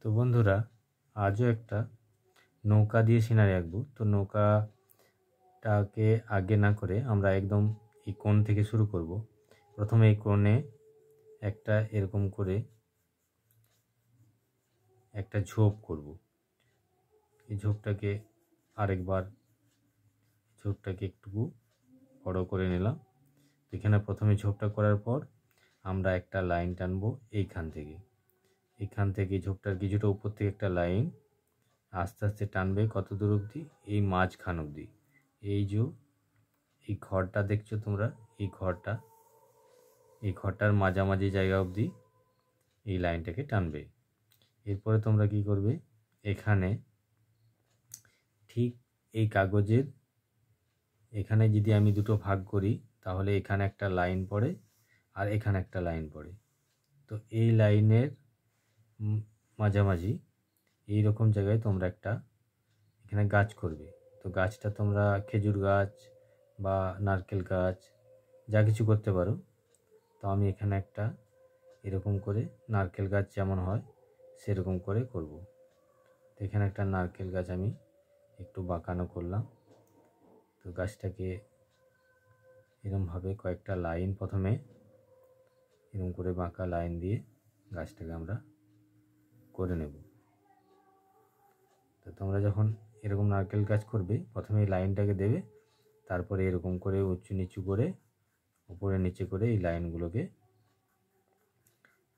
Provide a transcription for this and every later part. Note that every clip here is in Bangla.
তো বন্ধুরা, আজও একটা নৌকা দিয়ে সিনারি আঁকবো। তো নৌকাটাকে আগে না করে আমরা একদম এই কোণ থেকে শুরু করব। প্রথমে এই কোণে একটা এরকম করে একটা ঝোপ করব। এই ঝোপটাকে একটু বড় করে নিলাম। এখানে প্রথমে ঝোপটা করার পর আমরা একটা লাইন টানবো এইখান থেকে ঝোপটার কিছুটা উপর থেকে একটা লাইন আস্তে আস্তে টানবে কত দূর অবধি, এই মাঝখান অবধি। এই ঘরটা দেখছো তোমরা, এই ঘরটার মাঝামাঝি জায়গা অবধি এই লাইনটাকে টানবে। এরপরে তোমরা কি করবে, এখানে ঠিক এই কাগজের এখানে যদি আমি দুটো ভাগ করি তাহলে এখানে একটা লাইন পড়ে আর এখানে একটা লাইন পড়ে। তো এই লাইনের মাঝামাঝি এই রকম জায়গায় তোমরা একটা এখানে গাছ করবে। তো গাছটা তোমরা খেজুর গাছ বা নারকেল গাছ যা কিছু করতে পারো। তো আমি এখানে একটা এরকম করে নারকেল গাছ যেমন হয় সেরকম করে করব। তো এখানে একটা নারকেল গাছ আমি একটু বাঁকানো করলাম। তো গাছটাকে এরকমভাবে কয়েকটা লাইন প্রথমে এরকম করে বাঁকা লাইন দিয়ে গাছটাকে আমরা করে নেব। তো তোমরা যখন এরকম নারকেল গাছ করবে প্রথমে এই লাইনটাকে দেবে, তারপরে এরকম করে উঁচু নিচু করে উপরে নিচে করে এই লাইনগুলোকে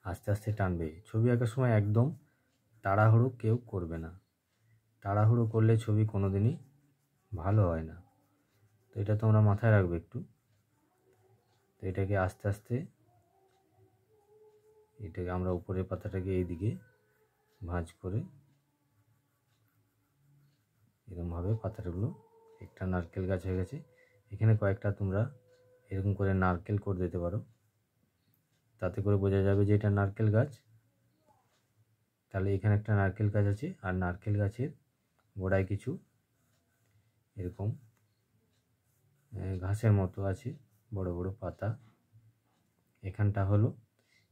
আস্তে আস্তে টানবে। ছবি আঁকার সময় একদম তাড়াহুড়ো কেউ করবে না। তাড়াহুড়ো করলে ছবি কোনোদিনই ভালো হয় না। তো এটা তোমরা মাথায় রাখবে একটু। তো এটাকে আস্তে আস্তে আমরা উপরের পাতাটাকে এইদিকে ভাঁজ করে এরকমভাবে পাতাগুলো একটা নারকেল গাছ হয়ে গেছে। এখানে কয়েকটা তোমরা এরকম করে নারকেল করে দিতে পারো, তাতে করে বোঝা যাবে যে এটা নারকেল গাছ। তাহলে এখানে একটা নারকেল গাছ আছে আর নারকেল গাছের গোড়ায় কিছু এরকম ঘাসের মতো আছে বড় বড় পাতা, এখানটা হলো।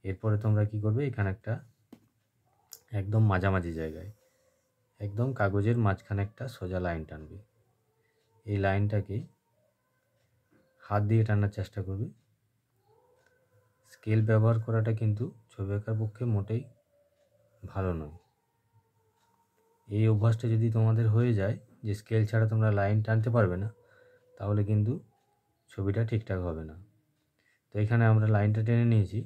এরপরে তোমরা কি করবে, এখানে একটা একদম মাঝামাঝি জায়গায় একদম কাগজের মাঝখানে একটা সোজা লাইন টানবে। এই লাইনটাকে হাত দিয়ে টানার চেষ্টা করবে। স্কেল ব্যবহার করাটা কিন্তু ছবি আঁকার পক্ষে মোটেই ভালো নয়। এই অভ্যাসটা যদি তোমাদের হয়ে যায় যে স্কেল ছাড়া তোমরা লাইন টানতে পারবে না, তাহলে কিন্তু ছবিটা ঠিকঠাক হবে না। তো এখানে আমরা লাইনটা টেনে নিয়েছি।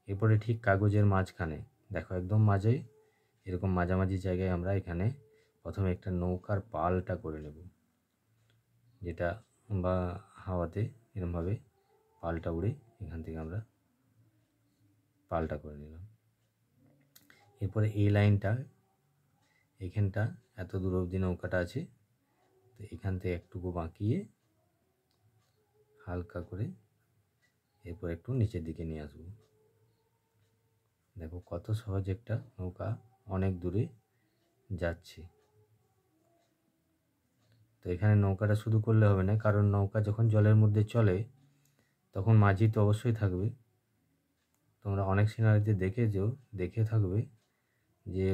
এরপরে ঠিক কাগজের মাঝখানে দেখো একদম মাঝে এরকম মাঝামাঝি জায়গায় আমরা এখানে প্রথমে একটা নৌকার পালটা করে নেব, যেটা বা হাওয়াতে এরকমভাবে পালটা উড়ে এখান থেকে আমরা পালটা করে নিলাম। এরপরে এই লাইনটা এখানটা এত দূর অবধি নৌকাটা আছে, তো এখান থেকে একটুকু বাঁকিয়ে হালকা করে এরপর একটু নিচের দিকে নিয়ে আসবো। দেখো কত সহজ একটা নৌকা অনেক দূরে যাচ্ছে। তো এখানে নৌকাটা শুধু করলে হবে না, কারণ নৌকা যখন জলের মধ্যে চলে তখন মাঝি তো অবশ্যই থাকবে। তোমরা অনেক সিনারিতে দেখে থাকবে যে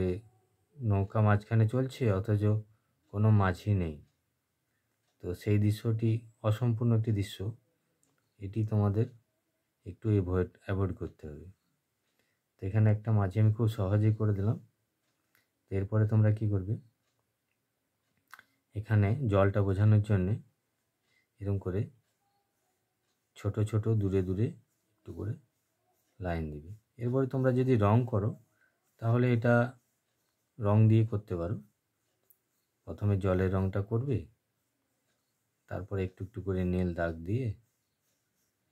নৌকা মাঝখানে চলছে অথচ কোনো মাঝি নেই। তো সেই দৃশ্যটি অসম্পূর্ণ একটি দৃশ্য, এটি তোমাদের একটু অ্যাভয়েড করতে হবে। তো এখানে একটা মাঝি আমি খুব সহজেই করে দিলাম। তো এরপরে তোমরা কি করবে, এখানে জলটা বোঝানোর জন্যে এরকম করে ছোট ছোট দূরে দূরে একটু করে লাইন দিবে। এরপরে তোমরা যদি রং করো তাহলে এটা রং দিয়ে করতে পারো। প্রথমে জলের রংটা করবে, তারপরে একটু একটু করে নীল দাগ দিয়ে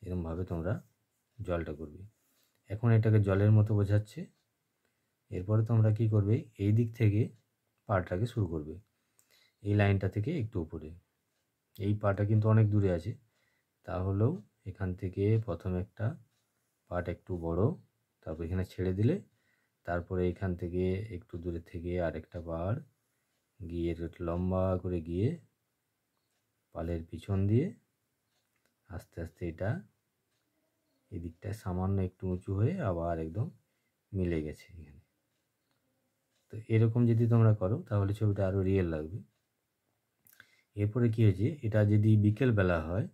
এরকমভাবে তোমরা জলটা করবে। এখন এটাকে জলের মতো বোঝাচ্ছে। এরপরে তোমরা কি করবে, এই দিক থেকে পাড়টাকে শুরু করবে, এই লাইনটা থেকে একটু উপরে। এই পাটা কিন্তু অনেক দূরে আছে, তাহলেও এখান থেকে প্রথমে একটা পাট একটু বড়, তারপর এখানে ছেড়ে দিলে তারপরে এখান থেকে একটু দূরে থেকে আরেকটা পাড় গিয়ে লম্বা করে গিয়ে পালের পিছন দিয়ে আস্তে আস্তে এটা এদিকটা সামান্য একটু উঁচু হয়ে আবার একদম মিলে গেছে এখানে। তো এরকম যদি তোমরা করো তাহলে ছবিটা আরও রিয়েল লাগবে। এরপরে কী হয়েছে, এটা যদি বিকেলবেলা হয়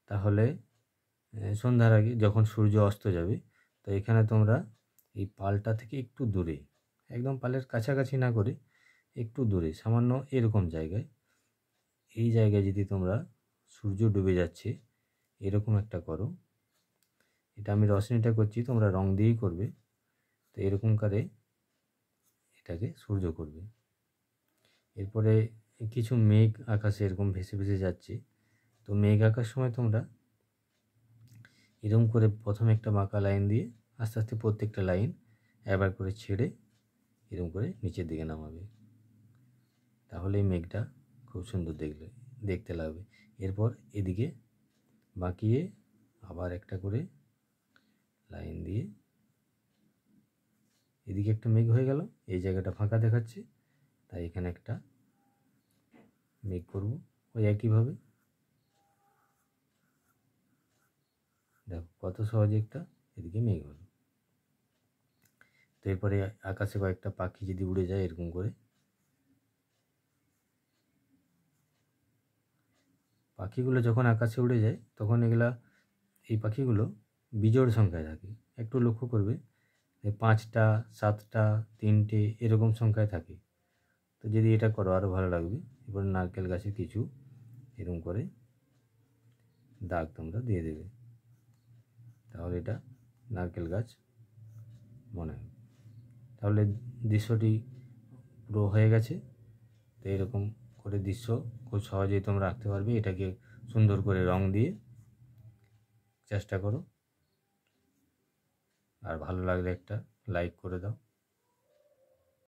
তাহলে সন্ধ্যার আগে যখন সূর্য অস্ত যাবে, তো এখানে তোমরা এই পালটা থেকে একটু দূরে, একদম পালের কাছাকাছি না করে একটু দূরে সামান্য এরকম জায়গায়, এই জায়গায় যদি তোমরা সূর্য ডুবে যাচ্ছে এরকম একটা করো। এটা আমি রশ্মিটা করছি, তোমরা রং দিয়েই করবে। তো এরকম করে এটাকে সূর্য করবে। এরপরে কিছু মেঘ আকাশে এরকম ভেসে ভেসে যাচ্ছে। তো মেঘ আঁকার সময় তোমরা এরকম করে প্রথমে একটা বাঁকা লাইন দিয়ে আস্তে আস্তে প্রত্যেকটা লাইন একবার করে ছেড়ে এরকম করে নিচের দিকে নামাবে, তাহলে এই মেঘটা খুব সুন্দর দেখতে লাগবে। এরপর এদিকে বাঁকিয়ে আবার একটা করে লাইন দিয়ে এদিকে একটা মেঘ হয়ে গেল, এই জায়গাটা ফাঁকা দেখাচ্ছে, তাই এখানে একটা মেঘ করব ওই একইভাবে। দেখো কত সহজে একটা এদিকে মেঘ হলো। তো এরপরে আকাশে কয়েকটা পাখি যদি উড়ে যায় এরকম করে, পাখিগুলো যখন আকাশে উড়ে যায় তখন এই পাখিগুলো বিজোড় সংখ্যায় থাকে। একটু লক্ষ্য করবে 5টা 7টা 3টে এরকম সংখ্যায় থাকে। তো যদি এটা করো আরও ভালো লাগবে। এবার নারকেল গাছে কিছু এরকম করে দাগ তোমরা দিয়ে দেবে, তাহলে এটা নারকেল গাছ মনে হবে। তাহলে দৃশ্যটি পুরো হয়ে গেছে। তো এরকম করে দৃশ্য খুব সহজেই তোমরা আঁকতে পারবে। এটাকে সুন্দর করে রং দিয়ে চেষ্টা করো, আর ভালো লাগলে একটা লাইক করে দাও।